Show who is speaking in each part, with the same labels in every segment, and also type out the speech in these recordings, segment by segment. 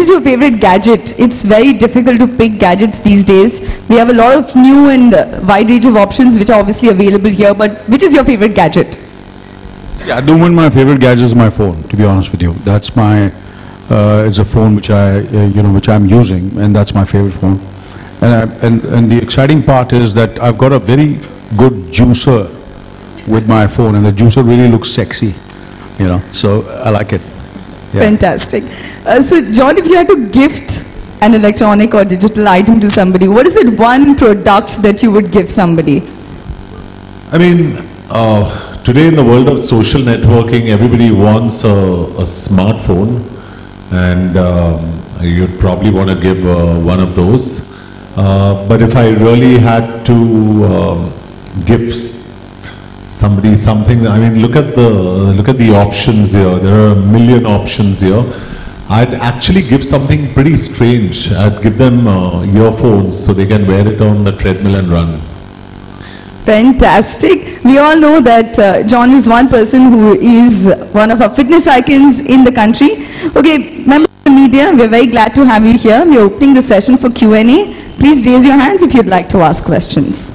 Speaker 1: is your favorite gadget? It's very difficult to pick gadgets these days. We have a lot of new and wide range of options which are obviously available here, but which is your favorite gadget?
Speaker 2: Yeah, at the moment my favorite gadget is my phone, to be honest with you. That's my, it's a phone which which I'm using, and that's my favorite phone. And the exciting part is that I've got a very good juicer with my phone, and the juicer really looks sexy, so I like it. Yeah.
Speaker 1: Fantastic. So John, if you had to gift an electronic or digital item to somebody, what is that one product that you would give somebody?
Speaker 3: I mean, today in the world of social networking, everybody wants a smartphone, and you'd probably want to give one of those. But if I really had to give somebody something, I mean, look at the options here. There are a million options here. I'd actually give something pretty strange. I'd give them earphones so they can wear it on the treadmill and run.
Speaker 1: Fantastic. We all know that John is one person who is one of our fitness icons in the country. Okay, members of the media, we're very glad to have you here. We're opening the session for Q&A. Please raise your hands if you'd like to ask questions.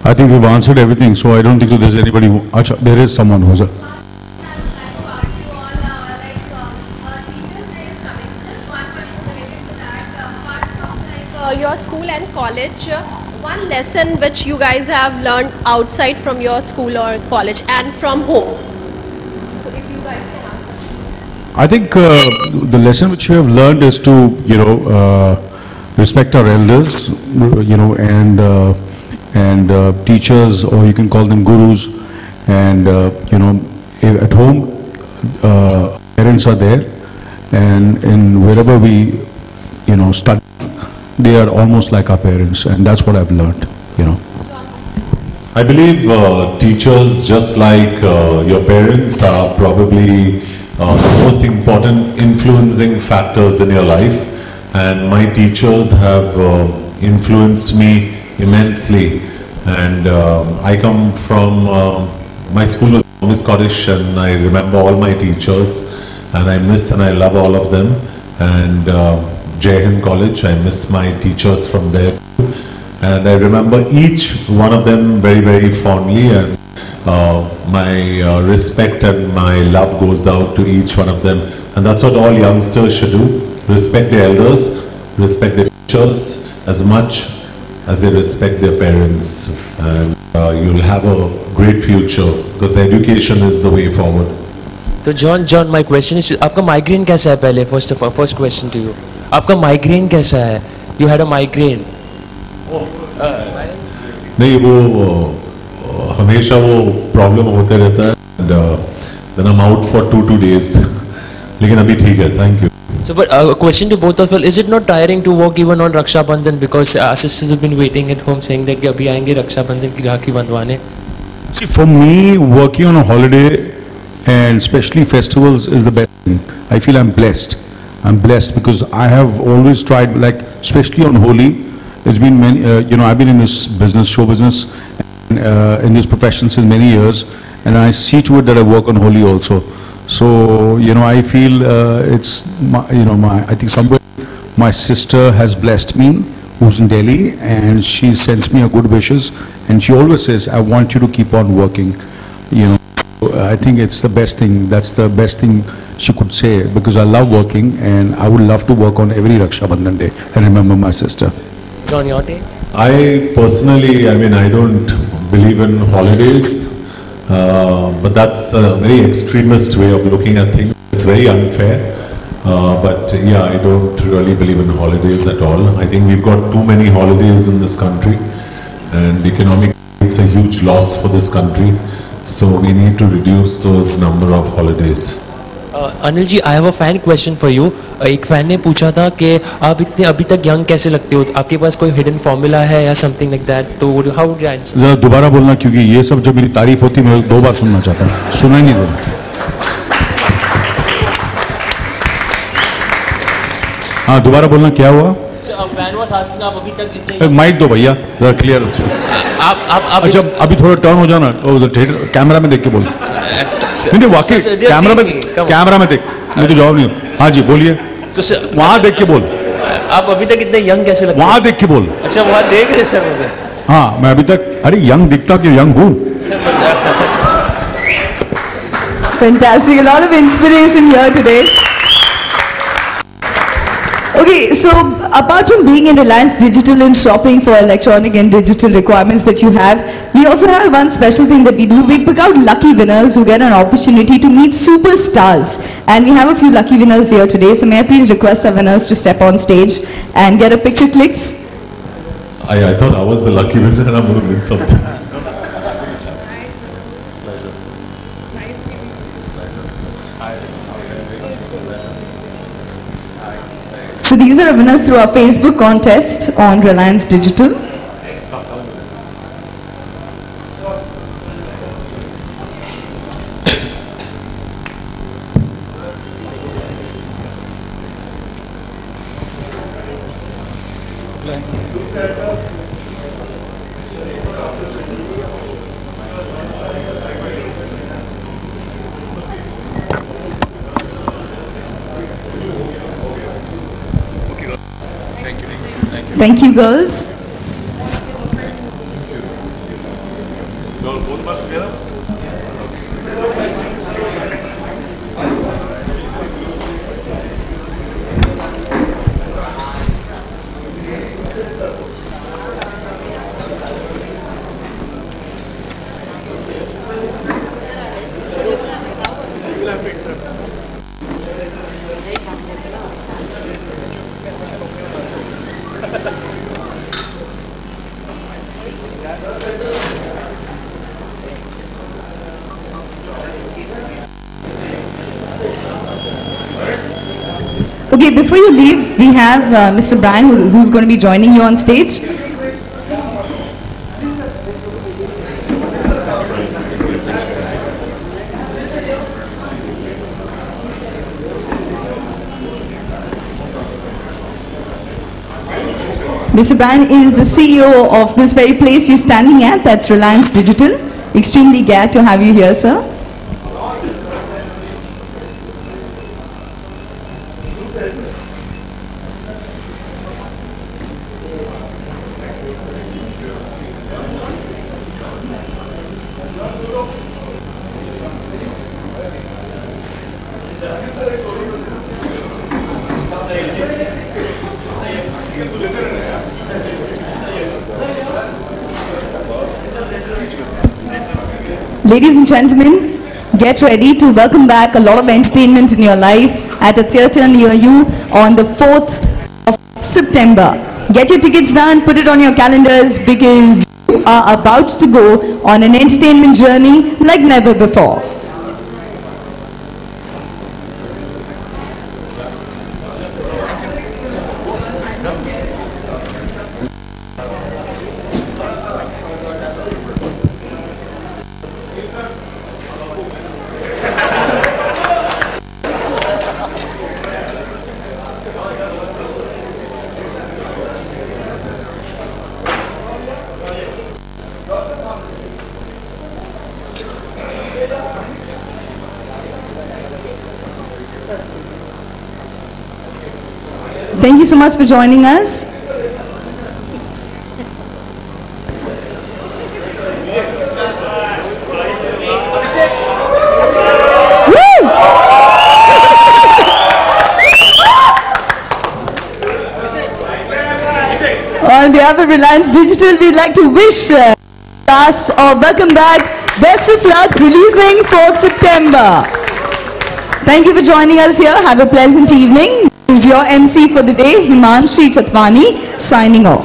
Speaker 2: I think we've answered everything, so I don't think there's anybody who... There is someone who's a...
Speaker 4: Your school and college, one lesson which you guys have learned outside from your school or college and from home. So if you guys can answer.
Speaker 2: I think the lesson which we have learned is to, respect our elders, and teachers, or you can call them gurus, and at home parents are there, and in wherever we study, they are almost like our parents, and that's what I've learned.
Speaker 3: I believe teachers, just like your parents, are probably the most important influencing factors in your life, and my teachers have influenced me immensely. And I come from, my school was Thomas Scottish, and I remember all my teachers, and I miss and I love all of them. And Jai Hind College, I miss my teachers from there too. And I remember each one of them very, very fondly, and my respect and my love goes out to each one of them. And that's what all youngsters should do. Respect their elders, respect their teachers as much as they respect their parents, and you'll have a great future, because education is the way forward.
Speaker 5: So John, my question is, आपका migraine कैसा है पहले? First question to you. आपका migraine कैसा है? You had a migraine.
Speaker 3: नहीं, वो हमेशा वो प्रॉब्लम होते रहता है, and then I'm out for 2 days. लेकिन अभी ठीक है, thank you.
Speaker 5: So, but a question to both of you: is it not tiring to work even on Raksha Bandhan, because our sisters have been waiting at home saying that अभी आएंगे Raksha Bandhan की राखी बंधवाने?
Speaker 2: See, for me, working on a holiday and especially festivals is the best thing. I feel I'm blessed. I'm blessed because I have always tried, like especially on Holi. It's been many, I've been in this business, show business, and, in this profession since many years, and I see to it that I work on Holi also. So, I feel it's, I think somewhere my sister has blessed me, who's in Delhi, and she sends me a good wishes, and she always says, I want you to keep on working, I think it's the best thing. That's the best thing she could say, because I love working, and I would love to work on every Raksha Bandhan day and remember my sister.
Speaker 5: John, your take?
Speaker 3: I personally, I don't believe in holidays, but that's a very extremist way of looking at things. It's very unfair, but yeah, I don't really believe in holidays at all. I think we've got too many holidays in this country, and economically it's a huge loss for this country. So we need to reduce those number of holidays.
Speaker 5: Anil ji, I have a fan question for you. एक fan ने पूछा था कि आप इतने अभी तक young कैसे लगते हो? आपके पास कोई हिडन फॉर्मूला है या समथिंग लाइक दैट? तो हाउ वुड यू आंसर?
Speaker 2: जरा दोबारा बोलना, क्योंकि ये सब जब मेरी तारीफ होती है मैं 2 बार सुनना चाहता हूँ, सुना ही नहीं दे रहा। हाँ, दोबारा बोलना, क्या हुआ?
Speaker 5: आप अभी तक इतने
Speaker 2: माइक दो भैया, जरा क्लियर।
Speaker 5: आप
Speaker 2: अच्छा, अभी थोड़ा टर्न हो जाना, कैमरा में देख के बोल। नहीं वाकई कैमरा में देख। मैं तो जवाब नहीं हूँ. हाँ जी बोलिए.
Speaker 5: तो सर
Speaker 2: वहाँ देख के बोल.
Speaker 5: आप अभी तक इतने यंग कैसे लगते हैं?
Speaker 2: वहाँ देख के बोल.
Speaker 5: अच्छा वहाँ देख रहे सर मुझे.
Speaker 2: हाँ मैं अभी तक अरे यंग दिखता क्यों? यंग हूँ.
Speaker 1: Fantastic, a lot of inspiration here today. Okay, so apart from being in Reliance Digital and shopping for electronic and digital requirements that you have, we also have one special thing that we do. We pick out lucky winners who get an opportunity to meet superstars. And we have a few lucky winners here today. So may I please request our winners to step on stage and get a picture clicked?
Speaker 3: I thought I was the lucky winner and I'm going to win something.
Speaker 1: So these are winners through our Facebook contest on Reliance Digital. Thank you, girls. Okay, before you leave, we have Mr. Brian who's going to be joining you on stage. Mr. Brian is the CEO of this very place you're standing at, that's Reliance Digital. Extremely glad to have you here, sir. Ladies and gentlemen, get ready to welcome back a lot of entertainment in your life at a theatre near you on the 4th of September. Get your tickets done, put it on your calendars because you are about to go on an entertainment journey like never before. Thank you so much for joining us. On behalf of Reliance Digital, we'd like to wish us or welcome back. Best of luck releasing 4th September. Thank you for joining us here. Have a pleasant evening. This is your MC for the day, Himanshi Chatwani, signing off.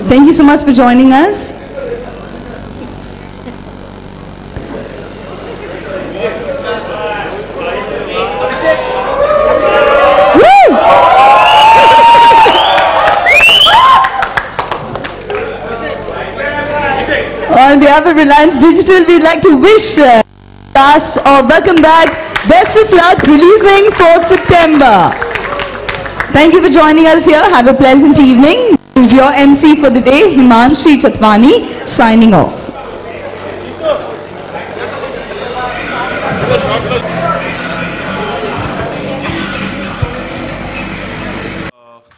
Speaker 1: Thank you so much for joining us. On behalf of Reliance Digital, we'd like to wish us or welcome back. Best of luck releasing 4th September. Thank you for joining us here. Have a pleasant evening. This is your MC for the day, Himanshi Chatwani, signing off.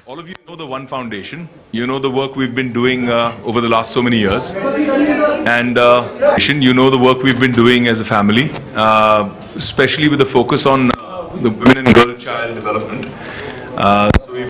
Speaker 6: All of you know the One Foundation. You know the work we've been doing over the last so many years. And you know the work we've been doing as a family, especially with the focus on the women and girl child development.